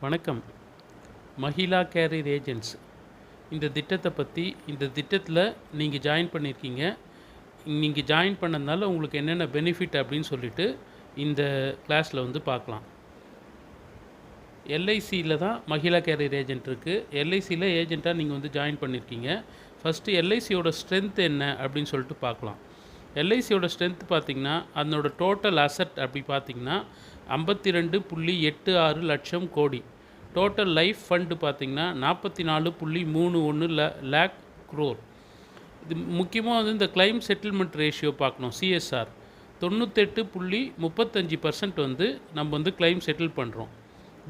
வணக்கம். Mahila carrier agents இந்த திட்டத்தை பற்றி இந்த திட்டத்தில் நீங்கள் ஜாயின் பண்ணியிருக்கீங்க. நீங்கள் ஜாயின் பண்ணதுனால உங்களுக்கு என்னென்ன பெனிஃபிட் அப்படின்னு சொல்லிட்டு இந்த கிளாஸில் வந்து பார்க்கலாம். எல்ஐசியில் தான் மஹிளா கேரியர் ஏஜென்ட் இருக்குது. எல்ஐசியில் ஏஜெண்ட்டாக நீங்கள் வந்து ஜாயின் பண்ணியிருக்கீங்க. ஃபஸ்ட்டு எல்ஐசியோட ஸ்ட்ரென்த் என்ன அப்படின்னு சொல்லிட்டு பார்க்கலாம். எல்ஐசியோட ஸ்ட்ரென்த் பார்த்திங்கன்னா அதனோட டோட்டல் அசட் அப்படி பார்த்திங்கன்னா 52.86 லட்சம் கோடி. டோட்டல் லைஃப் ஃபண்டு பார்த்திங்கன்னா 44.31 லேக் க்ரோர். இது முக்கியமாக வந்து இந்த கிளைம் செட்டில்மெண்ட் ரேஷியோ பார்க்கணும். சிஎஸ்ஆர் 98.35% வந்து நம்ம வந்து கிளைம் செட்டில் பண்ணுறோம்.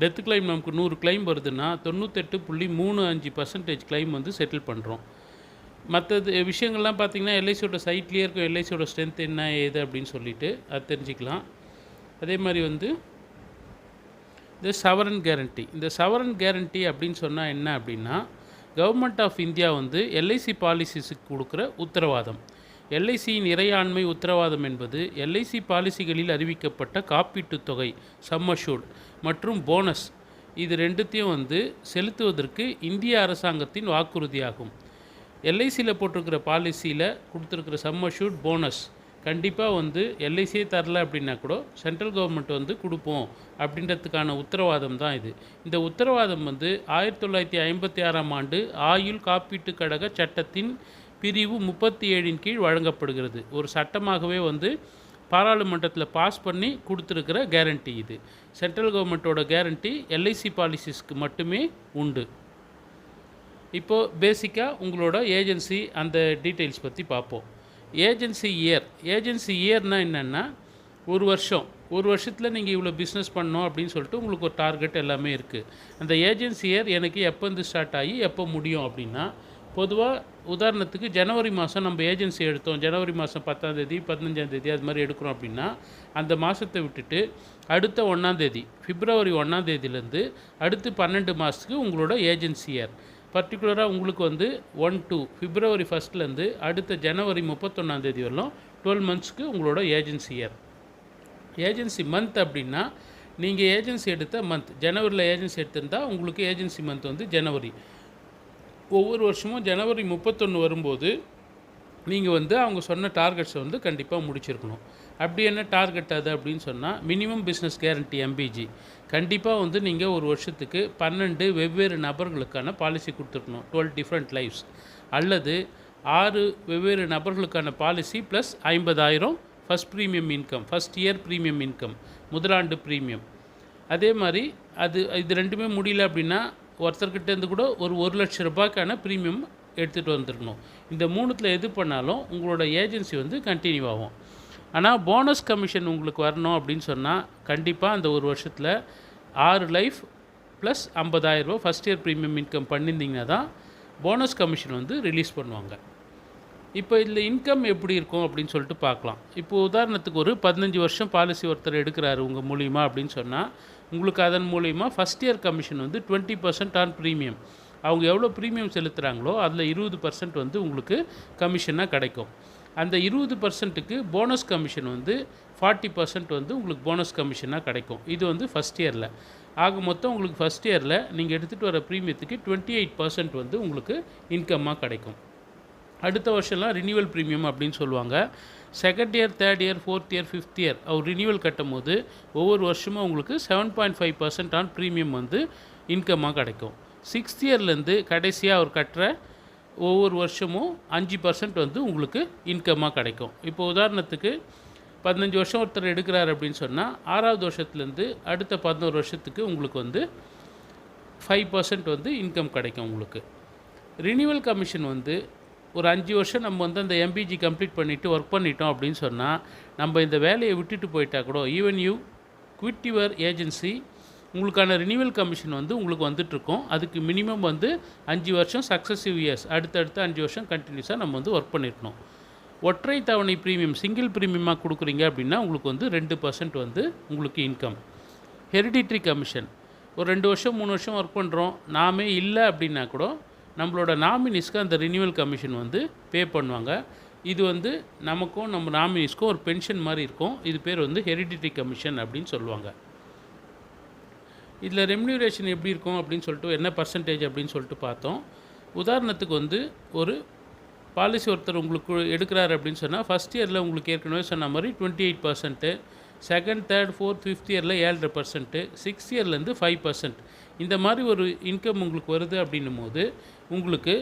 டெத் கிளைம் நமக்கு 100 கிளைம் வருதுன்னா 98.35% கிளைம் வந்து செட்டில் பண்ணுறோம். மற்றது விஷயங்கள்லாம் பார்த்திங்கன்னா எல்ஐசியோட சைட்லேயே இருக்கும். எல்ஐசியோட ஸ்ட்ரென்த் என்ன ஏது அப்படின்னு சொல்லிட்டு அது தெரிஞ்சுக்கலாம். அதே மாதிரி வந்து இந்த சவரன் கேரண்டி. இந்த சவரன் கேரண்டி அப்படின்னு சொன்னால் என்ன அப்படின்னா, கவர்மெண்ட் ஆஃப் இந்தியா வந்து எல்ஐசி பாலிசிஸுக்கு கொடுக்குற உத்தரவாதம். எல்ஐசியின் இறையாண்மை உத்தரவாதம் என்பது எல்ஐசி பாலிசிகளில் அறிவிக்கப்பட்ட காப்பீட்டுத் தொகை சம் அஷ்யூர்ட் மற்றும் போனஸ் இது ரெண்டுத்தையும் வந்து செலுத்துவதற்கு இந்திய அரசாங்கத்தின் வாக்குறுதியாகும். எல்ஐசியில் போட்டிருக்கிற பாலிசியில் கொடுத்துருக்கிற சம் அஷ்யூர்ட் போனஸ் கண்டிப்பாக வந்து எல்ஐசியே தரல அப்படின்னா கூட சென்ட்ரல் கவர்மெண்ட் வந்து கொடுப்போம் அப்படின்றதுக்கான உத்தரவாதம் தான் இது. இந்த உத்தரவாதம் வந்து 1956ஆம் ஆண்டு ஆயுள் காப்பீட்டு கழக சட்டத்தின் பிரிவு 37 கீழ் வழங்கப்படுகிறது. ஒரு சட்டமாகவே வந்து பாராளுமன்றத்தில் பாஸ் பண்ணி கொடுத்துருக்கிற கேரண்டி இது. சென்ட்ரல் கவர்மெண்ட்டோட கேரண்டி எல்ஐசி பாலிசிஸ்க்கு மட்டுமே உண்டு. இப்போது பேசிக்காக உங்களோட ஏஜென்சி அந்த டீட்டெயில்ஸ் பற்றி பார்ப்போம். ஏஜென்சி இயர்னால் என்னென்னா ஒரு வருஷத்தில் நீங்கள் இவ்வளோ பிஸ்னஸ் பண்ணணும் அப்படின்னு சொல்லிட்டு உங்களுக்கு ஒரு டார்கெட் எல்லாமே இருக்குது. அந்த ஏஜென்சி இயர் எனக்கு எப்போ வந்து ஸ்டார்ட் ஆகி எப்போ முடியும் அப்படின்னா, பொதுவாக உதாரணத்துக்கு ஜனவரி மாதம் நம்ம ஏஜென்சி எடுத்தோம், ஜனவரி மாதம் 10ஆம் தேதி 15ஆம் தேதி அது மாதிரி எடுக்கிறோம் அப்படின்னா, அந்த மாதத்தை விட்டுட்டு அடுத்த 1ஆம் தேதி பிப்ரவரி 1ஆம் தேதியிலேருந்து அடுத்து 12 மாதத்துக்கு உங்களோட ஏஜென்சி இயர். பர்டிகுலராக உங்களுக்கு வந்து 1 to பிப்ரவரி 1 அடுத்த ஜனவரி 31ஆம் தேதி வரலாம் 12 மந்த்ஸ்க்கு உங்களோட ஏஜென்சி இயர். ஏஜென்சி மந்த் அப்படின்னா நீங்கள் ஏஜென்சி எடுத்த மந்த், ஜனவரியில் ஏஜென்சி எடுத்திருந்தால் உங்களுக்கு ஏஜென்சி மந்த் வந்து ஜனவரி. ஒவ்வொரு வருஷமும் ஜனவரி 31 வரும்போது நீங்கள் வந்து அவங்க சொன்ன டார்கெட்ஸை வந்து கண்டிப்பாக முடிச்சிருக்கணும். அப்படி என்ன டார்கெட் அது அப்படின்னு சொன்னால், மினிமம் பிஸ்னஸ் கேரண்டி எம்பிஜி கண்டிப்பாக வந்து நீங்கள் ஒரு வருஷத்துக்கு 12 வெவ்வேறு நபர்களுக்கான பாலிசி கொடுத்துருக்கணும். 12 டிஃப்ரெண்ட் லைஃப்ஸ். அல்லது 6 வெவ்வேறு நபர்களுக்கான policy plus 50,000 first premium income, first year premium income, முதலாண்டு ப்ரீமியம். அதே மாதிரி இது ரெண்டுமே முடியல அப்படின்னா ஒருத்தர்கிட்டேருந்து கூட ஒரு 1 லட்ச ரூபாய்க்கான ப்ரீமியம் எடுத்துகிட்டு வந்துருக்கணும். இந்த மூணுத்தில் எது பண்ணாலும் உங்களோட ஏஜென்சி வந்து கண்டினியூ ஆகும். ஆனால் போனஸ் கமிஷன் உங்களுக்கு வரணும் அப்படின்னு சொன்னால் கண்டிப்பாக அந்த ஒரு வருஷத்தில் 6 லைஃப் ப்ளஸ் 50,000 ரூபா ஃபஸ்ட் இயர் ப்ரீமியம் இன்கம் பண்ணியிருந்தீங்கன்னா தான் போனஸ் கமிஷன் வந்து ரிலீஸ் பண்ணுவாங்க. இப்போ இதில் இன்கம் எப்படி இருக்கும் அப்படின்னு சொல்லிட்டு பார்க்கலாம். இப்போது உதாரணத்துக்கு ஒரு 15 வருஷம் பாலிசி ஒருத்தர் எடுக்கிறாரு உங்கள் மூலிமா அப்படின்னு சொன்னால், உங்களுக்கு அதன் மூலிமா ஃபஸ்ட் இயர் கமிஷன் வந்து 20% ஆன் ப்ரீமியம். அவங்க எவ்வளோ ப்ரீமியம் செலுத்துகிறாங்களோ அதில் 20% வந்து உங்களுக்கு கமிஷனாக கிடைக்கும். அந்த 20%க்கு போனஸ் கமிஷன் வந்து 40% வந்து உங்களுக்கு போனஸ் கமிஷனாக கிடைக்கும். இது வந்து ஃபஸ்ட் இயரில். ஆக மொத்தம் உங்களுக்கு ஃபஸ்ட் இயரில் நீங்கள் எடுத்துகிட்டு வர ப்ரீமியத்துக்கு 28% வந்து உங்களுக்கு இன்கம்மாக கிடைக்கும். அடுத்த வருஷம்லாம் ரினியூவல் ப்ரீமியம் அப்படின்னு சொல்லுவாங்க. Second year, third year, fourth year, fifth year அவர் ரினியூவல் கட்டும் போது ஒவ்வொரு வருஷமும் உங்களுக்கு 7.5% ஆன் ப்ரீமியம் வந்து இன்கம்மாக கிடைக்கும். 6th இயர்லேருந்து கடைசியாக அவர் கட்டுற ஒவ்வொரு வருஷமும் 5% வந்து உங்களுக்கு இன்கம்மாக கிடைக்கும். இப்போ உதாரணத்துக்கு 15 வருஷம் ஒருத்தர் எடுக்கிறார் அப்படின்னு சொன்னால் 6ஆவது வருஷத்துலேருந்து அடுத்த 11 வருஷத்துக்கு உங்களுக்கு வந்து 5% வந்து இன்கம் கிடைக்கும் உங்களுக்கு. ரினியூவல் கமிஷன் வந்து ஒரு 5 வருஷம் நம்ம வந்து அந்த எம்பிஜி கம்ப்ளீட் பண்ணிவிட்டு ஒர்க் பண்ணிட்டோம் அப்படின்னு சொன்னால், நம்ம இந்த வேலையை விட்டுட்டு போயிட்டா கூட even you quit your agency உங்களுக்கான ரினியூவல் கமிஷன் வந்து உங்களுக்கு வந்துட்டுருக்கோம். அதுக்கு மினிமம் வந்து 5 வருஷம் சக்ஸஸிவ் இயர்ஸ் அடுத்தடுத்து 5 வருஷம் கண்டினியூஸாக நம்ம வந்து ஒர்க் பண்ணியிருக்கணும். ஒற்றை தவணை ப்ரீமியம் சிங்கிள் ப்ரீமியமாக கொடுக்குறீங்க அப்படின்னா உங்களுக்கு வந்து 2% வந்து உங்களுக்கு இன்கம். ஹெரிடிட்ரி கமிஷன் ஒரு 2 வருஷம் 3 வருஷம் ஒர்க் பண்ணுறோம், நாமே இல்லை அப்படின்னா கூட நம்மளோட நாமினிஸ்க்கு அந்த ரினியூவல் கமிஷன் வந்து பே பண்ணுவாங்க. இது வந்து நமக்கும் நம்ம நாமினிஸ்க்கும் ஒரு பென்ஷன் மாதிரி இருக்கும். இது பேர் வந்து ஹெரிடிட்ரி கமிஷன் அப்படின்னு சொல்லுவாங்க. இதில் ரெம்யூனரேஷன் எப்படி இருக்கும் அப்படின்னு சொல்லிட்டு என்ன பர்சன்டேஜ் அப்படின்னு சொல்லிட்டு பார்த்தோம். உதாரணத்துக்கு வந்து ஒரு பாலிசி ஒருத்தர் உங்களுக்கு எடுக்கிறாரு அப்படின்னு சொன்னால், ஃபஸ்ட் இயரில் உங்களுக்கு ஏற்கனவே சொன்ன மாதிரி 28%, செகண்ட், தேர்ட், ஃபோர்த், ஃபிஃப்த் இயரில் 7.5%, சிக்ஸ்த் இயர்லேருந்து 5%. இந்த மாதிரி ஒரு இன்கம் உங்களுக்கு வருது அப்படின்னும் போது, உங்களுக்கு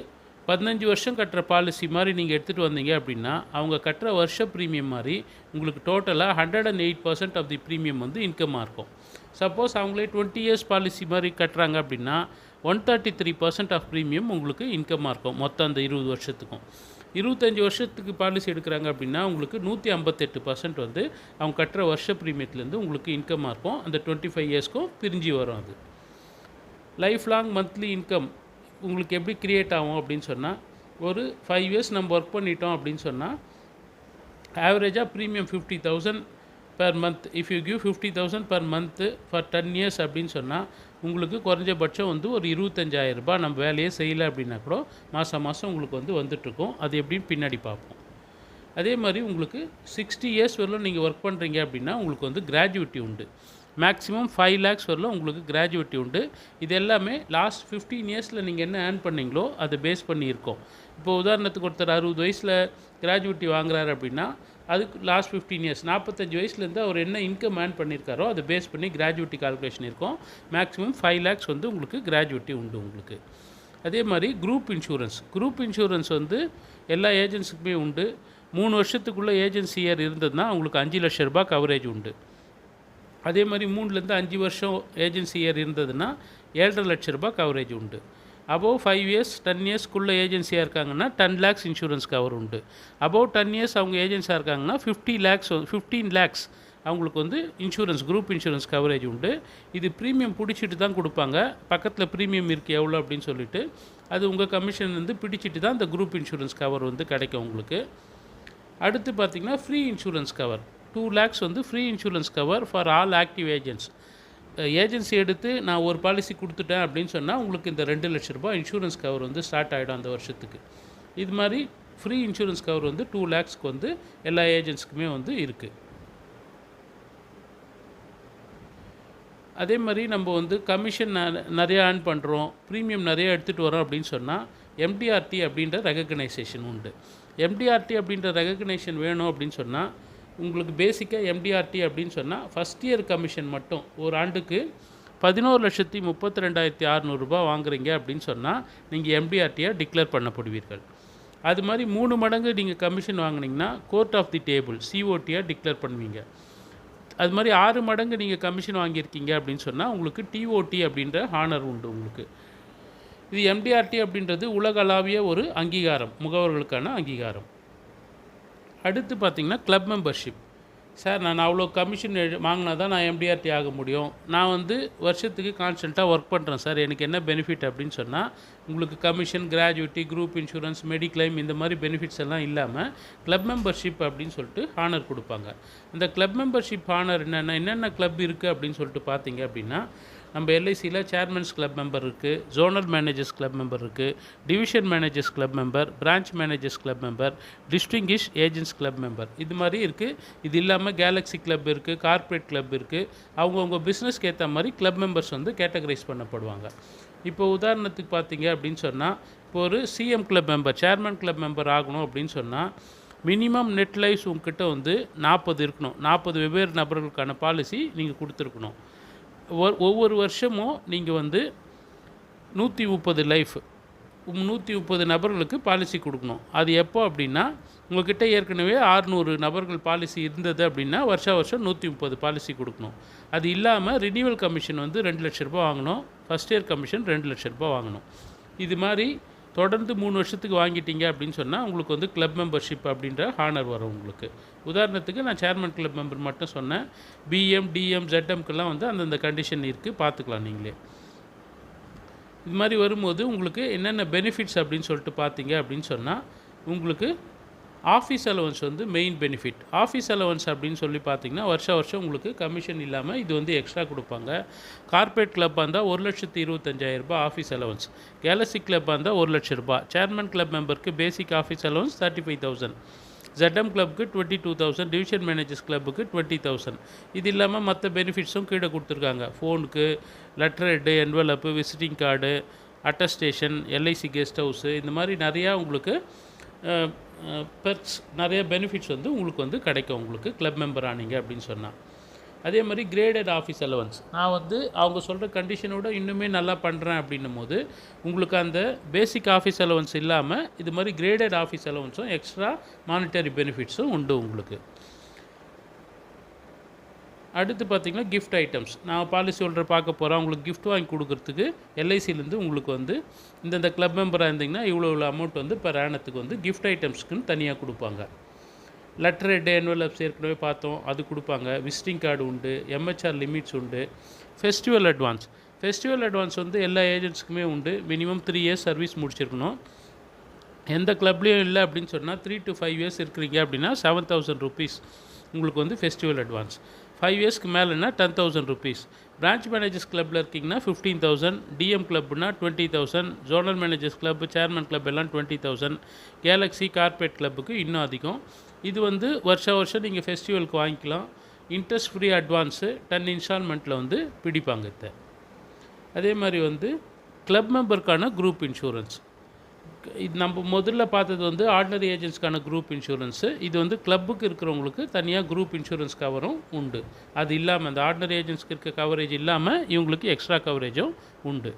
15 வருஷம் கட்டுற பாலிசி மாதிரி நீங்கள் எடுத்துகிட்டு வந்தீங்க அப்படின்னா, அவங்க கட்டுற வருஷ ப்ரீமியம் மாதிரி உங்களுக்கு டோட்டலாக 108% ஆஃப் தி ப்ரீமியம் வந்து இன்கமாக இருக்கும். சப்போஸ் அவங்களே 20 இயர்ஸ் பாலிசி மாதிரி கட்டுறாங்க அப்படின்னா 133% ஆஃப் ப்ரீமியம் உங்களுக்கு இன்கமாக இருக்கும் மொத்தம் அந்த 20 வருஷத்துக்கும். 25 வருஷத்துக்கு பாலிசி எடுக்கிறாங்க அப்படின்னா உங்களுக்கு 158% வந்து அவங்க கட்டுற வருஷ ப்ரீமியத்துலேருந்து உங்களுக்கு இன்கமாக இருக்கும். அந்த 25 இயர்ஸ்க்கும் பிரிஞ்சு வரும். அது லைஃப் லாங் மந்த்லி இன்கம் உங்களுக்கு எப்படி க்ரியேட் ஆகும் அப்படின்னு சொன்னால், ஒரு 5 இயர்ஸ் நம்ம ஒர்க் பண்ணிட்டோம் அப்படின்னு சொன்னால் ஆவரேஜாக premium 50,000 per month. If you give 50,000 per month for 10 years அப்படின்னு சொன்னால் உங்களுக்கு குறைஞ்சபட்சம் வந்து ஒரு 25,000 ரூபாய் நம்ம வேலையே செய்யலை அப்படின்னா கூட மாதம் உங்களுக்கு வந்து வந்துட்டுருக்கும். அது எப்படின்னு பின்னாடி பார்ப்போம். அதே மாதிரி உங்களுக்கு 60 இயர்ஸ் வரலும் நீங்கள் ஒர்க் பண்ணுறீங்க அப்படின்னா உங்களுக்கு வந்து கிராஜுவிட்டி உண்டு. மேக்ஸிமம் 5 lakhs வரலும் உங்களுக்கு கிராஜுவிட்டி உண்டு. இது எல்லாமே லாஸ்ட் 15 இயர்ஸில் நீங்கள் என்ன ஏர்ன் பண்ணீங்களோ அதை பேஸ் பண்ணி இருக்கும். இப்போ உதாரணத்துக்கு ஒருத்தர் 60 வயசில் கிராஜுவிட்டி வாங்குறாரு அப்படின்னா அதுக்கு லாஸ்ட் 15 இயர்ஸ் 45 வயசுலேருந்து அவர் என்ன இன்கம் ஏர்ன் பண்ணியிருக்காரோ அதை பேஸ் பண்ணி கிராஜுவிட்டி கால்குலேஷன் இருக்கும். மேக்ஸிமம் 5 lakhs வந்து உங்களுக்கு கிராஜுவிட்டி உண்டு உங்களுக்கு. அதே மாதிரி குரூப் இன்சூரன்ஸ் வந்து எல்லா ஏஜென்ட்ஸுக்குமே உண்டு. 3 வருஷத்துக்குள்ளே ஏஜென்சி இயர் இருந்ததுன்னா உங்களுக்கு 5 லட்சம் ரூபாய் கவரேஜ் உண்டு. அதே மாதிரி 3லேருந்து 5 வருஷம் ஏஜென்சி இயர் இருந்ததுன்னா 7.5 லட்சம் ரூபாய் கவரேஜ் உண்டு. அபோவ் 5 இயர்ஸ் 10 இயர்ஸ்க்குள்ளே ஏஜென்சியாக இருக்காங்கன்னா 10 lakhs இன்சூரன்ஸ் கவர் உண்டு. அபோவ் 10 இயர்ஸ் அவங்க ஏஜென்சியாக இருக்காங்கன்னா 15 lakhs அவங்களுக்கு வந்து இன்சூரன்ஸ் குரூப் இன்சூரன்ஸ் கவரேஜ் உண்டு. இது ப்ரீமியம் பிடிச்சிட்டு தான் கொடுப்பாங்க. பக்கத்தில் ப்ரீமியம் இருக்குது எவ்வளோ அப்படின்னு சொல்லிட்டு அது உங்கள் கமிஷன் வந்து பிடிச்சிட்டு தான் இந்த குரூப் இன்சூரன்ஸ் கவர் வந்து கிடைக்கும் உங்களுக்கு. அடுத்து பார்த்திங்கன்னா ஃப்ரீ இன்சூரன்ஸ் கவர் 2 lakhs வந்து free insurance cover for all active agents. Agency எடுத்து நான் ஒரு பாலிசி கொடுத்துட்டேன் அப்படின்னு சொன்னால் உங்களுக்கு இந்த 2 லட்ச ரூபாய் இன்சூரன்ஸ் கவர் வந்து ஸ்டார்ட் ஆகிடும் அந்த வருஷத்துக்கு. இது மாதிரி ஃப்ரீ இன்சூரன்ஸ் கவர் வந்து 2 lakhsக்கு வந்து எல்லா ஏஜென்ட்ஸ்க்குமே வந்து இருக்குது. அதே மாதிரி நம்ம வந்து கமிஷன் நிறையா ஏர்ன் பண்ணுறோம், ப்ரீமியம் நிறையா எடுத்துகிட்டு வரோம் அப்படின்னு சொன்னால் எம்டிஆர்டி அப்படின்ற ரெகக்னைசேஷன் உண்டு. எம்டிஆர்டி அப்படின்ற ரெகக்னைசேஷன் வேணும் அப்படின்னு சொன்னால் உங்களுக்கு பேசிக்காக எம்டிஆர்டி அப்படின்னு சொன்னால் ஃபஸ்ட் இயர் கமிஷன் மட்டும் ஒரு ஆண்டுக்கு 11,32,600 ரூபாய் வாங்குறீங்க அப்படின்னு சொன்னால் நீங்கள் எம்டிஆர்டியாக டிக்ளேர் பண்ணப்படுவீர்கள். அது மாதிரி 3 மடங்கு நீங்கள் கமிஷன் வாங்கினீங்கன்னா கோர்ட் ஆஃப் தி டேபிள் சிஓடியாக டிக்ளேர் பண்ணுவீங்க. அது மாதிரி 6 மடங்கு நீங்கள் கமிஷன் வாங்கியிருக்கீங்க அப்படின்னு சொன்னால் உங்களுக்கு டிஓடி அப்படின்ற ஹானர் உண்டு உங்களுக்கு. இது எம்டிஆர்டி அப்படின்றது உலகளாவிய ஒரு அங்கீகாரம், முகவர்களுக்கான அங்கீகாரம். அடுத்து பார்த்திங்கன்னா கிளப் மெம்பர்ஷிப். சார் நான் அவ்வளோ கமிஷன் வாங்கினா தான் நான் எம்டிஆர்டி ஆக முடியும், நான் வந்து வருஷத்துக்கு கான்ஸ்டண்ட்டாக ஒர்க் பண்ணுறேன் சார், எனக்கு என்ன பெனிஃபிட் அப்படின்னு சொன்னால் உங்களுக்கு commission, gratuity, group insurance, mediclaim இந்த மாதிரி பெனிஃபிட்ஸ் எல்லாம் இல்லாமல் கிளப் மெம்பர்ஷிப் அப்படின்னு சொல்லிட்டு ஹானர் கொடுப்பாங்க. அந்த கிளப் மெம்பர்ஷிப் ஹானர் என்னென்ன கிளப் இருக்குது அப்படின்னு சொல்லிட்டு பார்த்தீங்க அப்படின்னா நம்ம எல்ஐசியில் சேர்மன்ஸ் கிளப் மெம்பர் இருக்குது, ஜோனல் மேனேஜர்ஸ் கிளப் மெம்பர் இருக்குது, division managers club member, branch managers club member, distinguish agents club member, இது மாதிரி இருக்குது. இது இல்லாமல் கேலக்ஸி கிளப் இருக்குது, கார்ப்பரேட் கிளப் இருக்குது. அவங்கவுங்க பிஸ்னஸ்க்கு ஏற்ற மாதிரி கிளப் மெம்பர்ஸ் வந்து கேட்டகரைஸ் பண்ணப்படுவாங்க. இப்போ உதாரணத்துக்கு பார்த்தீங்க அப்படின்னு சொன்னால் இப்போ ஒரு CM club member, chairman club member ஆகணும் அப்படின்னு சொன்னால் மினிமம் நெட் லைஃப் உங்ககிட்ட வந்து 40 இருக்கணும். 40 வெவ்வேறு நபர்களுக்கான பாலிசி நீங்கள் கொடுத்துருக்கணும். ஒவ்வொரு வருஷமும் நீங்கள் வந்து 130 லைஃப் 130 நபர்களுக்கு பாலிசி கொடுக்கணும். அது எப்போ அப்படின்னா உங்கள்கிட்ட ஏற்கனவே 600 நபர்கள் பாலிசி இருந்தது அப்படின்னா வருஷம் 130 பாலிசி கொடுக்கணும். அது இல்லாமல் ரினியூவல் கமிஷன் வந்து 2 லட்ச ரூபா வாங்கணும், ஃபஸ்ட் இயர் கமிஷன் 2 லட்ச ரூபா வாங்கணும். இது மாதிரி தொடர்ந்து 3 வருஷத்துக்கு வாங்கிட்டீங்க அப்படின்னு சொன்னால் உங்களுக்கு வந்து கிளப் மெம்பர்ஷிப் அப்படின்ற ஹானர் வரும் உங்களுக்கு. உதாரணத்துக்கு நான் சேர்மன் கிளப் மெம்பர் மட்டும் சொன்னேன். பிஎம், டிஎம், ஜெட்எம்க்கெல்லாம் வந்து அந்தந்த கண்டிஷன் இருக்குது, பார்த்துக்கலாம் நீங்களே. இது மாதிரி வரும்போது உங்களுக்கு என்னென்ன பெனிஃபிட்ஸ் அப்படின்னு சொல்லிட்டு பார்த்தீங்க அப்படின்னு சொன்னால் உங்களுக்கு ஆஃபீஸ் அலவன்ஸ் வந்து மெயின் பெனிஃபிட். ஆஃபீஸ் அலவன்ஸ் அப்படின்னு சொல்லி பார்த்தீங்கன்னா வருஷம் உங்களுக்கு கமிஷன் இல்லாமல் இது வந்து எக்ஸ்ட்ரா கொடுப்பாங்க. கார்ப்பரேட் கிளப்பாக இருந்தால் 1,25,000 ரூபாய் ஆஃபீஸ் அலவன்ஸ், கேலக்ஸி கிளப்பாக இருந்தால் 1 லட்ச ரூபாய், சேர்மன் கிளப் மெம்பருக்கு பேசிக் ஆஃபீஸ் அலவன்ஸ் 35,000, ZM கிளப்புக்கு 22,000, டிவிஷன் மேனேஜர்ஸ் கிளப்புக்கு 20,000. இது இல்லாமல் மற்ற பெனிஃபிட்ஸும் கீழே கொடுத்துருக்காங்க. ஃபோனுக்கு letter head, envelope, visiting card, attestation, LIC guest house, இந்த மாதிரி நிறையா உங்களுக்கு பெர்க்ஸ், நிறைய பெனிஃபிட்ஸ் வந்து உங்களுக்கு வந்து கிடைக்கும் உங்களுக்கு கிளப் மெம்பர் ஆனீங்க அப்படின்னு சொன்னால். அதே மாதிரி கிரேடட் ஆஃபீஸ் அலவன்ஸ், நான் வந்து அவங்க சொல்கிற கண்டிஷனோட இன்னுமே நல்லா பண்ணுறேன் அப்படின்னும் போது உங்களுக்கு அந்த பேசிக் ஆஃபீஸ் அலவன்ஸ் இல்லாமல் இது மாதிரி கிரேடட் ஆஃபீஸ் அலவன்ஸும் எக்ஸ்ட்ரா மானிட்டரி பெனிஃபிட்ஸும் உண்டு உங்களுக்கு. அடுத்து பார்த்திங்கன்னா கிஃப்ட் ஐட்டம்ஸ், நான் பாலிசி ஹோல்டர் பார்க்க போகிறேன், உங்களுக்கு கிஃப்ட் வாங்கி கொடுக்குறதுக்கு LICலேருந்து உங்களுக்கு வந்து இந்த கிளப் மெம்பராக இருந்திங்கன்னா இவ்வளோ அமௌண்ட் வந்து பெர் ஆனத்துக்கு வந்து கிஃப்ட் ஐட்டம்ஸ்க்குன்னு தனியாக கொடுப்பாங்க. லெட்டர் ஹெட், என்வலப்ஸ் ஏற்கனவே பார்த்தோம், அது கொடுப்பாங்க. விசிட்டிங் கார்டு உண்டு, MHR லிமிட்ஸ் உண்டு. ஃபெஸ்டிவல் அட்வான்ஸ் வந்து எல்லா ஏஜென்ட்ஸுக்குமே உண்டு. மினிமம் 3 இயர்ஸ் சர்வீஸ் முடிச்சிருக்கணும். எந்த கிளப்லேயும் இல்லை அப்படின்னு சொன்னால் 3 to 5 இயர்ஸ் இருக்கிறீங்க அப்படின்னா 7,000 rupees உங்களுக்கு வந்து ஃபெஸ்டிவல் அட்வான்ஸ். 5 இயர்ஸ்க்கு மேலேன்னா 10,000 rupees. பிரான்ச் மேனேஜர்ஸ் கிளப்பில் இருக்கீங்கன்னா 15,000, DM கிளப்னா 20,000, zonal managers club, chairman club எல்லாம் 20,000, கேலக்ஸி கார்பரேட் கிளப்புக்கு இன்னும் அதிகம். இது வந்து வருஷம் நீங்கள் ஃபெஸ்டிவலுக்கு வாங்கிக்கலாம். இன்ட்ரெஸ்ட் ஃப்ரீ அட்வான்ஸு 10 இன்ஸ்டால்மெண்ட்டில் வந்து பிடிப்பாங்க இதை. அதே மாதிரி வந்து கிளப் மெம்பருக்கான குரூப் இன்சூரன்ஸ், இது நம்ம முதல்ல பார்த்தது வந்து ஆர்டினரி ஏஜென்ட்ஸ்க்கான குரூப் இன்சூரன்ஸு. இது வந்து கிளப்புக்கு இருக்கிறவங்களுக்கு தனியாக குரூப் இன்சூரன்ஸ் கவரும் உண்டு. அது இல்லாமல் அந்த ஆர்டினரி ஏஜென்ட்ஸ்க்கு இருக்க கவரேஜ் இல்லாமல் இவங்களுக்கு எக்ஸ்ட்ரா கவரேஜும் உண்டு.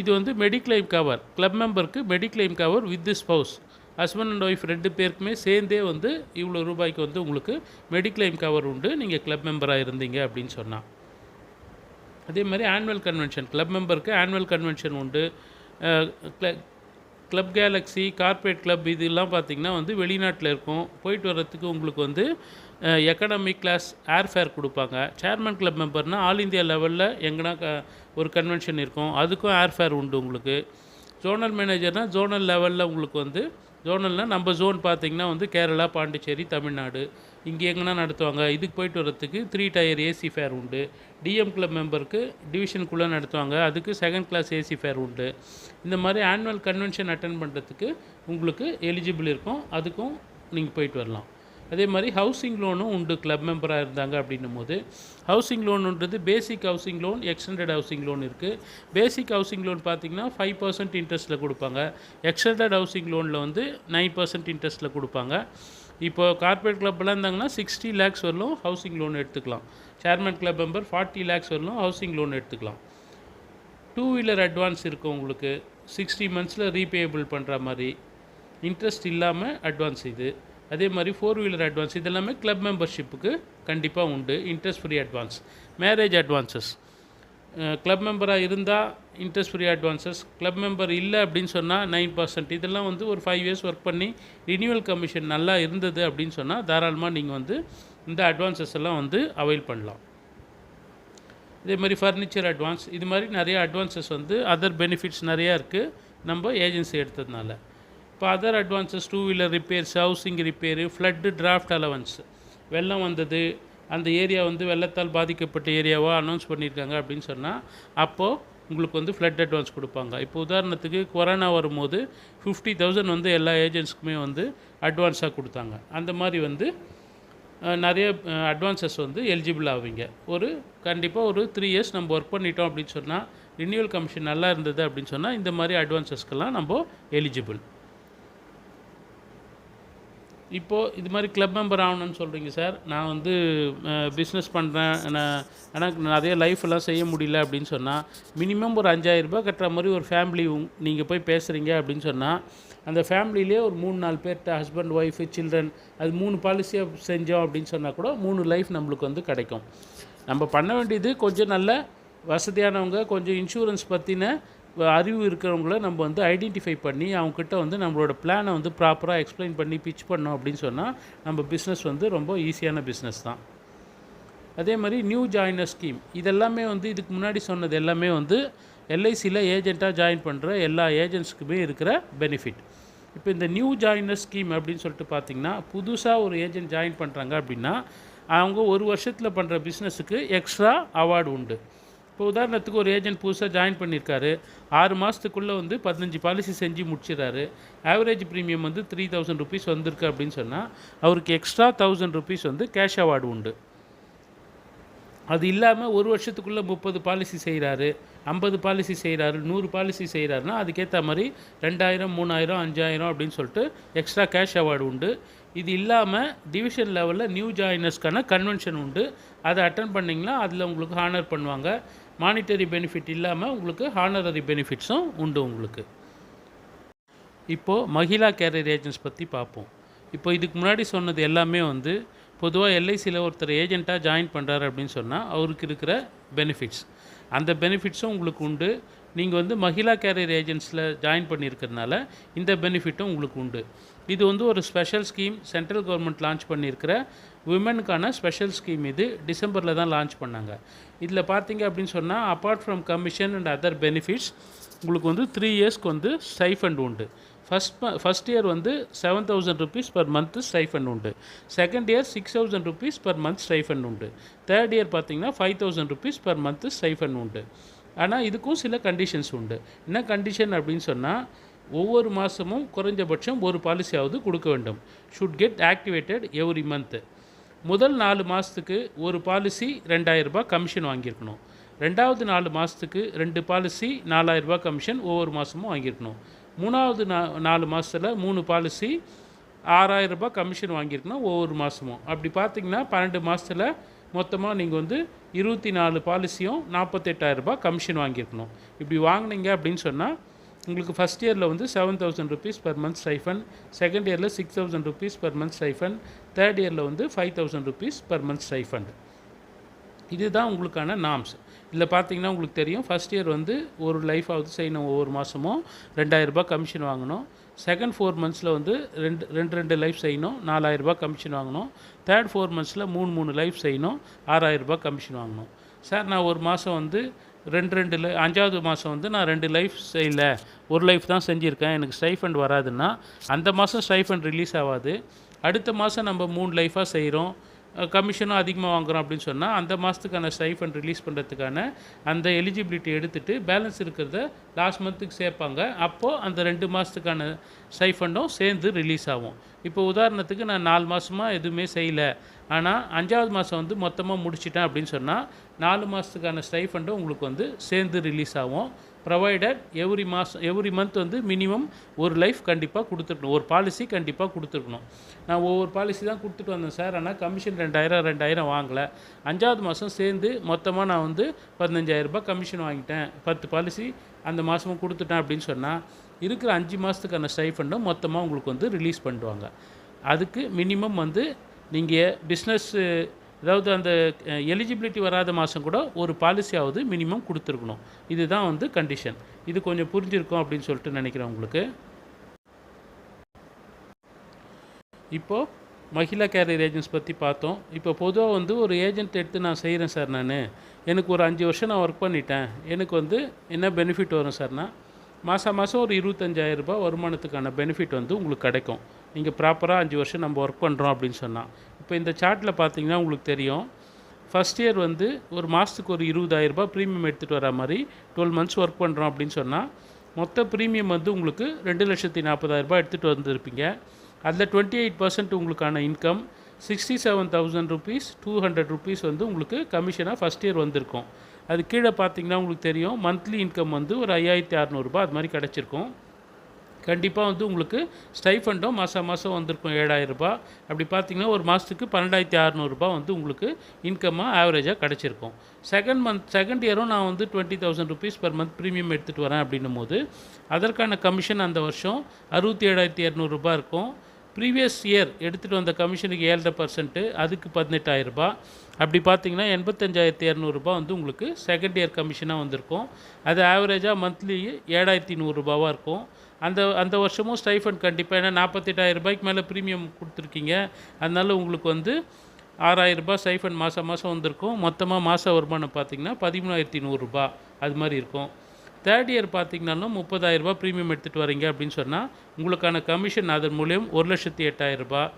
இது வந்து மெடிக்ளைம் கவர், கிளப் மெம்பருக்கு mediclaim cover with spouse, husband and wife 2 பேருக்குமே சேர்ந்தே வந்து இவ்வளோ ரூபாய்க்கு வந்து உங்களுக்கு மெடிக்ளைம் கவர் உண்டு நீங்கள் கிளப் மெம்பராக இருந்தீங்க அப்படின்னு சொன்னால். அதே மாதிரி ஆனுவல் கன்வென்ஷன், கிளப் மெம்பருக்கு ஆனுவல் கன்வென்ஷன் உண்டு. கிளப் கேலக்ஸி, கார்பரேட் கிளப் இதெல்லாம் பார்த்திங்கன்னா வந்து வெளிநாட்டில் இருக்கும். போயிட்டு வர்றதுக்கு உங்களுக்கு வந்து எக்கனாமிக் கிளாஸ் ஏர்ஃபேர் கொடுப்பாங்க. சேர்மன் கிளப் மெம்பர்னால் ஆல் இந்தியா லெவலில் எங்கன்னா ஒரு கன்வென்ஷன் இருக்கும், அதுக்கும் ஏர்ஃபேர் உண்டு உங்களுக்கு. ஜோனல் மேனேஜர்னால் ஜோனல் லெவலில் உங்களுக்கு வந்து, ஜோனல்னால் நம்ம ஜோன் பார்த்திங்கன்னா வந்து கேரளா, பாண்டிச்சேரி, தமிழ்நாடு இங்கே எங்கன்னா நடத்துவாங்க. இதுக்கு போயிட்டு வர்றதுக்கு 3 tier AC ஃபேர் உண்டு. DM கிளப் மெம்பருக்கு டிவிஷனுக்குள்ளே நடத்துவாங்க, அதுக்கு 2nd class AC ஃபேர் உண்டு. இந்த மாதிரி ஆனுவல் கன்வென்ஷன் அட்டென்ட் பண்ணுறதுக்கு உங்களுக்கு எலிஜிபிள் இருக்கும், அதுக்கும் நீங்கள் போயிட்டு வரலாம். அதே மாதிரி ஹவுசிங் லோனும் உண்டு கிளப் மெம்பராக இருந்தாங்க அப்படின்னும் போது. ஹவுசிங் லோனுன்றது basic housing loan, extended housing loan இருக்குது. பேசிக் ஹவுசிங் லோன் பார்த்திங்கன்னா 5% இன்ட்ரெஸ்ட்டில் கொடுப்பாங்க. எக்ஸ்டெண்டட் ஹவுசிங் லோனில் வந்து 9% இன்ட்ரெஸ்ட்டில் கொடுப்பாங்க. இப்போது கார்பரேட் கிளப்லாம் இருந்தாங்கன்னா 60 lakhs வரலும் ஹவுசிங் லோன் எடுத்துக்கலாம். சேர்மன் கிளப் மெம்பர் 40 lakhs வரலும் ஹவுசிங் லோன் எடுத்துக்கலாம். 2 வீலர் அட்வான்ஸ் இருக்கும் உங்களுக்கு, 60 months ரீபேயபிள் பண்ணுற மாதிரி, இன்ட்ரெஸ்ட் இல்லாமல் அட்வான்ஸ் இது. அதே மாதிரி 4 வீலர் அட்வான்ஸ், இதெல்லாமே கிளப் மெம்பர்ஷிப்புக்கு கண்டிப்பாக உண்டு. Interest free advance. Marriage advances, club மெம்பராக இருந்தால் interest free advances, club member இல்லை அப்படின்னு சொன்னால் 9%. இதெல்லாம் வந்து ஒரு 5 years ஒர்க் பண்ணி ரினியூவல் கமிஷன் நல்லா இருந்தது அப்படின்னு சொன்னால் தாராளமாக நீங்கள் வந்து இந்த அட்வான்சஸ் எல்லாம் வந்து அவைல் பண்ணலாம். இதே மாதிரி ஃபர்னிச்சர் அட்வான்ஸ், இது மாதிரி நிறைய அட்வான்சஸ் வந்து அதர் பெனிஃபிட்ஸ் நிறையா இருக்குது நம்ம ஏஜென்சி எடுத்ததுனால. இப்போ other advances 2 wheeler repairs, housing repair, flood draft allowance, வெள்ளம் வந்தது, அந்த ஏரியா வந்து வெள்ளத்தால் பாதிக்கப்பட்ட ஏரியாவாக அனௌன்ஸ் பண்ணியிருக்காங்க அப்படின்னு சொன்னால் அப்போது உங்களுக்கு வந்து ஃப்ளட் அட்வான்ஸ் கொடுப்பாங்க. இப்போ உதாரணத்துக்கு கொரோனா வரும்போது 50,000 வந்து எல்லா ஏஜென்ட்ஸ்க்குமே வந்து அட்வான்ஸாக கொடுத்தாங்க. அந்த மாதிரி வந்து நிறைய அட்வான்சஸ் வந்து எலிஜிபிள் ஆவீங்க. கண்டிப்பாக ஒரு 3 years நம்ம ஒர்க் பண்ணிட்டோம் அப்படின்னு சொன்னால், ரினியூவல் கமிஷன் நல்லா இருந்தது அப்படின்னு சொன்னால் இந்த மாதிரி அட்வான்சஸ்க்கெல்லாம் நம்ம எலிஜிபிள். இப்போது இது மாதிரி கிளப் மெம்பர் ஆகணும்னு சொல்கிறீங்க சார், நான் வந்து பிஸ்னஸ் பண்ணுறேன், எனக்கு நிறைய லைஃப்லாம் செய்ய முடியல அப்படின்னு சொன்னால் மினிமம் ஒரு 5,000 ரூபாய் கட்டுற மாதிரி ஒரு ஃபேமிலி நீங்கள் போய் பேசுகிறீங்க அப்படின்னு சொன்னால் அந்த ஃபேமிலியிலே ஒரு 3-4 பேர்கிட்ட ஹஸ்பண்ட், ஒய்ஃபு, சில்ட்ரன், அது 3 பாலிசியாக செஞ்சோம் அப்படின்னு சொன்னால் கூட 3 லைஃப் நம்மளுக்கு வந்து கிடைக்கும். நம்ம பண்ண வேண்டியது கொஞ்சம் நல்ல வசதியானவங்க, கொஞ்சம் இன்சூரன்ஸ் பற்றின அறிவு இருக்கிறவங்கள நம்ம வந்து ஐடென்டிஃபை பண்ணி அவங்கக்கிட்ட வந்து நம்மளோட பிளானை வந்து ப்ராப்பராக எக்ஸ்பிளைன் பண்ணி பிச் பண்ணோம் அப்படின்னு சொன்னால் நம்ம பிஸ்னஸ் வந்து ரொம்ப ஈஸியான பிஸ்னஸ் தான். அதே மாதிரி நியூ ஜாயினர் ஸ்கீம், இதெல்லாமே வந்து இதுக்கு முன்னாடி சொன்னது எல்லாமே வந்து LICயில் ஏஜெண்ட்டாக ஜாயின் பண்ணுற எல்லா ஏஜென்ட்ஸுக்குமே இருக்கிற பெனிஃபிட். இப்போ இந்த நியூ ஜாயினர் ஸ்கீம் அப்படின்னு சொல்லிட்டு பார்த்திங்கன்னா, புதுசாக ஒரு ஏஜென்ட் ஜாயின் பண்ணுறாங்க அப்படின்னா அவங்க 1 வருஷத்தில் பண்ணுற பிஸ்னஸுக்கு எக்ஸ்ட்ரா அவார்டு உண்டு. இப்போ உதாரணத்துக்கு ஒரு ஏஜென்ட் புதுசாக ஜாயின் பண்ணியிருக்காரு, 6 மாதத்துக்குள்ளே வந்து 15 பாலிசி செஞ்சு முடிச்சிடறாரு. ஆவரேஜ் ப்ரீமியம் வந்து 3000 ருபீஸ் வந்திருக்கு அப்படின்னு சொன்னால் அவருக்கு எக்ஸ்ட்ரா 1000 ருபீஸ் வந்து கேஷ் அவார்டு உண்டு. அது இல்லாமல் ஒரு வருஷத்துக்குள்ளே 30 பாலிசி செய்கிறாரு, 50 பாலிசி செய்கிறாரு, 100 பாலிசி செய்கிறாருன்னா அதுக்கேற்ற மாதிரி 2000, 3000, 5000 அப்படின்னு சொல்லிட்டு எக்ஸ்ட்ரா கேஷ் அவார்டு உண்டு. இது இல்லாமல் டிவிஷன் லெவலில் நியூ ஜாயினர்ஸ்க்கான கன்வென்ஷன் உண்டு. அதை அட்டன் பண்ணிங்கன்னா அதில் உங்களுக்கு ஹானர் பண்ணுவாங்க. மானிட்டரி பெனிஃபிட் இல்லாமல் உங்களுக்கு ஹானரரி பெனிஃபிட்ஸும் உண்டு உங்களுக்கு. இப்போது மகிழா கேரியர் ஏஜென்ட்ஸ் பற்றி பார்ப்போம். இப்போ இதுக்கு முன்னாடி சொன்னது எல்லாமே வந்து பொதுவாக எல்ஐசியில் ஒருத்தர் ஏஜெண்ட்டாக ஜாயின் பண்ணுறாரு அப்படின்னு சொன்னால் அவருக்கு இருக்கிற பெனிஃபிட்ஸ், அந்த பெனிஃபிட்ஸும் உங்களுக்கு உண்டு. நீங்கள் வந்து மகிழா கேரியர் ஏஜென்ட்ஸில் ஜாயின் பண்ணியிருக்கிறதுனால இந்த பெனிஃபிட்டும் உங்களுக்கு உண்டு. இது வந்து ஒரு special scheme, central government launch பண்ணியிருக்கிற விமனுக்கான ஸ்பெஷல் ஸ்கீம். இது டிசம்பரில் தான் லான்ச் பண்ணாங்க. இதில் பார்த்தீங்க அப்படின்னு சொன்னால் apart from commission and other benefits உங்களுக்கு வந்து 3 இயர்ஸ்க்கு வந்து ஸ்டைஃபண்ட் உண்டு. ஃபஸ்ட் இயர் வந்து 7000 ருபீஸ் பர் மந்த்து ஸ்டைஃபண்ட் உண்டு. Second year 6000 rupees per month stipend உண்டு. தேர்ட் இயர் பார்த்தீங்கன்னா 5000 ருபீஸ் பர் மந்த்து ஸ்டைஃபண்ட் உண்டு. ஆனால் இதுக்கும் சில கண்டிஷன்ஸ் உண்டு. என்ன கண்டிஷன் அப்படின்னு சொன்னால் ஒவ்வொரு மாதமும் குறைஞ்சபட்சம் ஒரு பாலிசியாவது கொடுக்க வேண்டும். Should get activated every month. முதல் 4 மாதத்துக்கு ஒரு பாலிசி 2000 ரூபாய் கமிஷன் வாங்கியிருக்கணும். ரெண்டாவது 4 மாதத்துக்கு 2 பாலிசி 4000 ரூபாய் கமிஷன் ஒவ்வொரு மாதமும் வாங்கியிருக்கணும். மூணாவது 4 மாதத்தில் 3 பாலிசி 6000 ரூபாய் கமிஷன் வாங்கியிருக்கணும் ஒவ்வொரு மாதமும். அப்படி பார்த்திங்கன்னா 12 மாதத்தில் மொத்தமாக நீங்கள் வந்து 24 பாலிசியும் 48000 ரூபாய் கமிஷன் வாங்கியிருக்கணும். இப்படி வாங்கினீங்க அப்படின்னு சொன்னால் உங்களுக்கு ஃபஸ்ட் இயரில் வந்து 7000 rupees per month stipend, second இயரில் 6000 rupees per month stipend, third இயரில் வந்து 5000 ருபீஸ் பர் மந்த் ஸ்டைஃபண்ட். இதுதான் உங்களுக்கான நார்ம்ஸ். இதில் பார்த்தீங்கன்னா உங்களுக்கு தெரியும், ஃபஸ்ட் இயர் வந்து ஒரு லைஃபாவது செய்யணும், ஒவ்வொரு மாதமும் 2000 ரூபாய் கமிஷன் வாங்கணும். செகண்ட் 4 மந்த்ஸில் வந்து ரெண்டு லைஃப் செய்யணும், 4000 ரூபாய் கமிஷன் வாங்கணும். தேர்ட் 4 மந்த்ஸில் 3 லைஃப் செய்யணும், 6000 ரூபாய் கமிஷன் வாங்கணும். சார் நான் ஒரு மாதம் வந்து 5வது மாதம் வந்து நான் 2 லைஃப் செய்யல, ஒரு லைஃப் தான் செஞ்சுருக்கேன், எனக்கு ஸ்டைஃபண்ட் வராதுன்னா அந்த மாதம் ஸ்டைஃபண்ட் ரிலீஸ் ஆகாது. அடுத்த மாதம் நம்ம 3 லைஃபாக செய்கிறோம், கமிஷனும் அதிகமாக வாங்குகிறோம் அப்படின்னு சொன்னால் அந்த மாதத்துக்கான ஸ்டைஃபண்ட் ரிலீஸ் பண்ணுறதுக்கான அந்த எலிஜிபிலிட்டி எடுத்துகிட்டு பேலன்ஸ் இருக்கிறத லாஸ்ட் மந்த்துக்கு சேர்ப்பாங்க. அப்போது அந்த 2 மாதத்துக்கான ஸ்டைஃபண்டும் சேர்ந்து ரிலீஸ் ஆகும். இப்போ உதாரணத்துக்கு நான் 4 மாதமாக எதுவுமே செய்யலை, ஆனால் 5வது மாதம் வந்து மொத்தமாக முடிச்சிட்டேன் அப்படின்னு சொன்னால் 4 மாதத்துக்கான ஸ்டைஃபண்டும் உங்களுக்கு வந்து சேர்ந்து ரிலீஸ் ஆகும். ப்ரொவைடட் எவ்ரி மந்த் வந்து மினிமம் ஒரு லைஃப் கண்டிப்பாக கொடுத்துருக்கணும், ஒரு பாலிசி கண்டிப்பாக கொடுத்துருக்கணும். நான் ஒவ்வொரு பாலிசி தான் கொடுத்துட்டு வந்தேன் சார், ஆனால் கமிஷன் 2000 வாங்கலை, 5வது மாதம் சேர்ந்து மொத்தமாக நான் வந்து 15000 ரூபாய் கமிஷன் வாங்கிட்டேன், 10 பாலிசி அந்த மாதமும் கொடுத்துட்டேன் அப்படின்னு சொன்னால் இருக்கிற 5 மாதத்துக்கான ஸ்டைஃபண்டும் மொத்தமாக உங்களுக்கு வந்து ரிலீஸ் பண்ணுவாங்க. அதுக்கு மினிமம் வந்து நீங்கள் பிஸ்னஸ்ஸு, அதாவது அந்த எலிஜிபிலிட்டி வராத மாதம் கூட ஒரு பாலிசியாவது மினிமம் கொடுத்துருக்கணும். இதுதான் வந்து கண்டிஷன். இது கொஞ்சம் புரிஞ்சிருக்கும் அப்படின்னு சொல்லிட்டு நினைக்கிறேன் உங்களுக்கு. இப்போது மகிழா கேரியர் ஏஜென்ட்ஸ் பற்றி பார்த்தோம். இப்போ பொதுவாக வந்து ஒரு ஏஜென்ட் எடுத்து நான் செய்கிறேன் சார், எனக்கு ஒரு 5 வருஷம் நான் ஒர்க் பண்ணிட்டேன், எனக்கு வந்து என்ன பெனிஃபிட் வரும் சார்னா மாதம் ஒரு 25000 ரூபாய் வருமானத்துக்கான பெனிஃபிட் வந்து உங்களுக்கு கிடைக்கும். நீங்கள் ப்ராப்பராக 5 வருஷம் நம்ம ஒர்க் பண்ணுறோம் அப்படின்னு சொன்னால். இப்போ இந்த சார்ட்டில் பார்த்தீங்கன்னா உங்களுக்கு தெரியும், ஃபஸ்ட் இயர் வந்து ஒரு மாதத்துக்கு ஒரு 20000 ரூபாய் ப்ரீமியம் எடுத்துகிட்டு வர மாதிரி 12 மந்த்ஸ் ஒர்க் பண்ணுறோம் அப்படின்னு சொன்னால் மொத்த ப்ரீமியம் வந்து உங்களுக்கு 2,40,000 ரூபாய் எடுத்துகிட்டு வந்திருப்பீங்க. அதில் 28% உங்களுக்கான இன்கம், 67,000 ருபீஸ் 200 ருபீஸ் வந்து உங்களுக்கு கமிஷனாக ஃபஸ்ட் இயர் வந்திருக்கும். அது கீழே பார்த்தீங்கன்னா உங்களுக்கு தெரியும், மந்த்லி இன்கம் வந்து ஒரு 5600 ரூபாய் அது மாதிரி கிடச்சிருக்கும். கண்டிப்பாக வந்து உங்களுக்கு ஸ்டைஃபண்டும் மாதம் வந்திருக்கும் 7000 ரூபாய். அப்படி பார்த்திங்கன்னா ஒரு மாதத்துக்கு 12600 ரூபாய் வந்து உங்களுக்கு இன்கம்மாக ஆவரேஜாக கிடச்சிருக்கும். செகண்ட் இயரும் நான் வந்து 20,000 ருபீஸ் பர் மந்த் ப்ரீமியம் எடுத்துகிட்டு வரேன் அப்படின்னும் போது அதற்கான கமிஷன் அந்த வருஷம் 67,200 ரூபாய் இருக்கும். ப்ரீவியஸ் இயர் எடுத்துகிட்டு வந்த கமிஷனுக்கு 7%, அதுக்கு 18,000 ரூபாய். அப்படி பார்த்தீங்கன்னா 85,200 ரூபாய் வந்து உங்களுக்கு செகண்ட் இயர் கமிஷனாக வந்திருக்கும். அது ஆவரேஜாக மந்த்லி 7100 ரூபாவாக இருக்கும். அந்த வருஷமும் ஸ்டைஃபண்ட் கண்டிப்பாக, ஏன்னா 48,000 ரூபாய்க்கு மேலே ப்ரீமியம் கொடுத்துருக்கீங்க, அதனால உங்களுக்கு வந்து 6000 ரூபாய் ஸ்டைஃபண்ட் மாதம் வந்திருக்கும். மொத்தமாக மாத வருமானம் பார்த்திங்கன்னா 13,100 ரூபாய் அது மாதிரி இருக்கும். தேர்ட் இயர் பார்த்திங்கனாலும் 30,000 ரூபாய் ப்ரீமியம் எடுத்துகிட்டு வரீங்க அப்படின்னு சொன்னால் உங்களுக்கான கமிஷன் அதன் மூலியம் 1,08,000 ரூபாய்.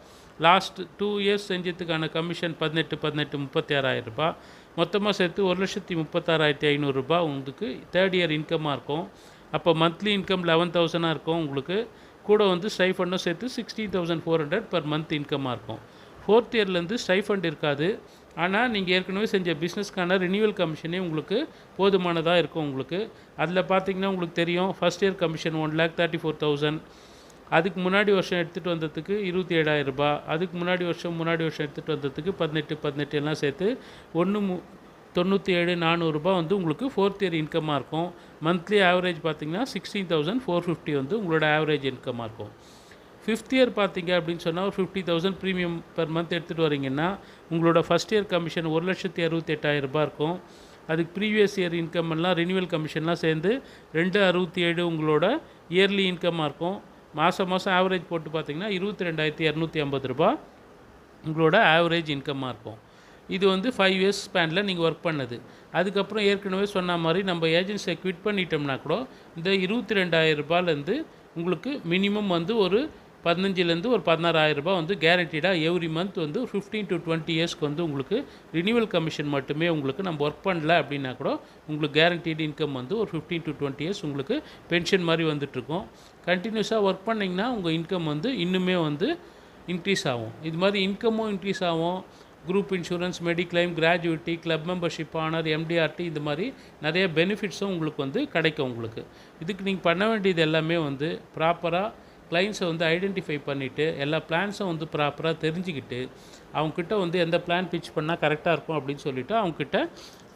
லாஸ்ட் 2 இயர்ஸ் செஞ்சதுக்கான கமிஷன் 18 36,000 ரூபாய். மொத்தமாக சேர்த்து 1,36,500 ரூபாய் உங்களுக்கு தேர்ட் இயர் இன்கமாக இருக்கும். அப்போ மந்த்லி இன்கம் 11,000 இருக்கும் உங்களுக்கு. கூட வந்து ஸ்டைஃபண்டும் சேர்த்து 16,400 பர் மந்த் இன்கமாக இருக்கும். ஃபோர்த் இயர்லேருந்து ஸ்டைஃபண்ட் இருக்காது. ஆனால் நீங்கள் ஏற்கனவே செஞ்ச பிஸ்னஸ்க்கான ரினியூவல் கமிஷனே உங்களுக்கு போதுமானதாக இருக்கும் உங்களுக்கு. அதில் பார்த்தீங்கன்னா உங்களுக்கு தெரியும், ஃபஸ்ட் இயர் கமிஷன் 1,34,000. அதுக்கு முன்னாடி வருஷம் எடுத்துகிட்டு வந்ததுக்கு 27,000 ரூபாய். அதுக்கு முன்னாடி வருஷம் எடுத்துகிட்டு வந்ததுக்கு 18 எல்லாம் சேர்த்து 1,97,400 ரூபாய் வந்து உங்களுக்கு ஃபோர்த் இயர் இன்கமாக இருக்கும். மந்த்லி ஆவரேஜ் பார்த்தீங்கன்னா 16,450 வந்து உங்களோட ஆவரேஜ் இன்கமாக இருக்கும். ஃபிஃப்த் இயர் பார்த்தீங்க அப்படின்னு சொன்னால் ஒரு 50,000 ப்ரீமியம் பர் மந்த் எடுத்துகிட்டு வரீங்கன்னா உங்களோட ஃபஸ்ட் இயர் கமிஷன் 1,68,000 ரூபாய் இருக்கும். அதுக்கு ப்ரீவியஸ் இயர் இன்கம் எல்லாம் ரினியூவல் கமிஷன்லாம் சேர்ந்து 2,67 உங்களோட இயர்லி இன்கமாக இருக்கும். மாதம் ஆவரேஜ் போட்டு பார்த்தீங்கன்னா 22,250 ரூபாய் உங்களோட ஆவரேஜ் இன்கமாக இருக்கும். இது வந்து 5 இயர்ஸ் ஸ்பேனில் நீங்கள் ஒர்க் பண்ணது. அதுக்கப்புறம் ஏற்கனவே சொன்ன மாதிரி நம்ம ஏஜென்சியை குவிட் பண்ணிட்டோம்னா கூட இந்த 22,000 ரூபாயிலேருந்து உங்களுக்கு மினிமம் வந்து ஒரு 15,000 ஒரு 16,000 ரூபாய் வந்து கேரண்டீடாக எவ்ரி மந்த் வந்து 15 to 20 இயர்ஸ்க்கு வந்து உங்களுக்கு ரினியூவல் கமிஷன் மட்டுமே உங்களுக்கு நம்ம ஒர்க் பண்ணல அப்படின்னா கூட உங்களுக்கு கேரண்டீடு இன்கம் வந்து ஒரு 15 to 20 இயர்ஸ் உங்களுக்கு பென்ஷன் மாதிரி வந்துட்டுருக்கும். கண்டினியூஸாக ஒர்க் பண்ணிங்கன்னா உங்கள் இன்கம் வந்து இன்னுமே வந்து இன்க்ரீஸ் ஆகும். இது மாதிரி இன்கமும் இன்க்ரீஸ் ஆகும். Group insurance, mediclaim, gratuity, club membership, honour, MDRT இந்த மாதிரி நிறைய பெனிஃபிட்ஸும் உங்களுக்கு வந்து கிடைக்கும் உங்களுக்கு. இதுக்கு நீங்கள் பண்ண வேண்டியது எல்லாமே வந்து ப்ராப்பராக கிளைண்ட்ஸை வந்து ஐடென்டிஃபை பண்ணிவிட்டு எல்லா பிளான்ஸும் வந்து ப்ராப்பராக தெரிஞ்சுக்கிட்டு அவங்கக்கிட்ட வந்து எந்த பிளான் பிச் பண்ணால் கரெக்டாக இருக்கும் அப்படின்னு சொல்லிவிட்டு அவங்கக்கிட்ட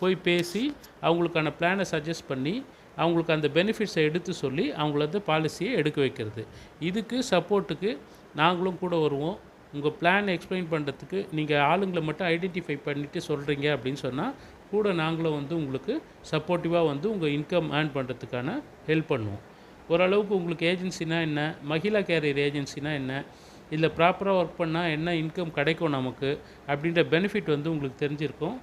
போய் பேசி அவங்களுக்கான பிளானை சஜஸ்ட் பண்ணி அவங்களுக்கு அந்த பெனிஃபிட்ஸை எடுத்து சொல்லி அவங்கள பாலிசியை எடுக்க வைக்கிறது. இதுக்கு சப்போர்ட்டுக்கு நாங்களும் கூட வருவோம். உங்கள் பிளான் எக்ஸ்பிளைன் பண்ணுறதுக்கு நீங்கள் ஆளுங்களை மட்டும் ஐடென்டிஃபை பண்ணிவிட்டு சொல்கிறீங்க அப்படின்னு சொன்னால் கூட நாங்களும் வந்து உங்களுக்கு சப்போர்ட்டிவாக வந்து உங்கள் இன்கம் ஏர்ன் பண்ணுறதுக்கான ஹெல்ப் பண்ணுவோம். ஓரளவுக்கு உங்களுக்கு ஏஜென்சினா என்ன, மகிழா கேரியர் ஏஜென்சினா என்ன, இதில் ப்ராப்பராக ஒர்க் பண்ணால் என்ன இன்கம் கிடைக்கும் நமக்கு அப்படின்ற பெனிஃபிட் வந்து உங்களுக்கு தெரிஞ்சிருக்கும்.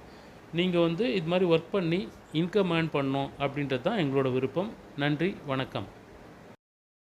நீங்கள் வந்து இது மாதிரி ஒர்க் பண்ணி இன்கம் ஏர்ன் பண்ணணும் அப்படின்றது தான் எங்களோட விருப்பம். நன்றி, வணக்கம்.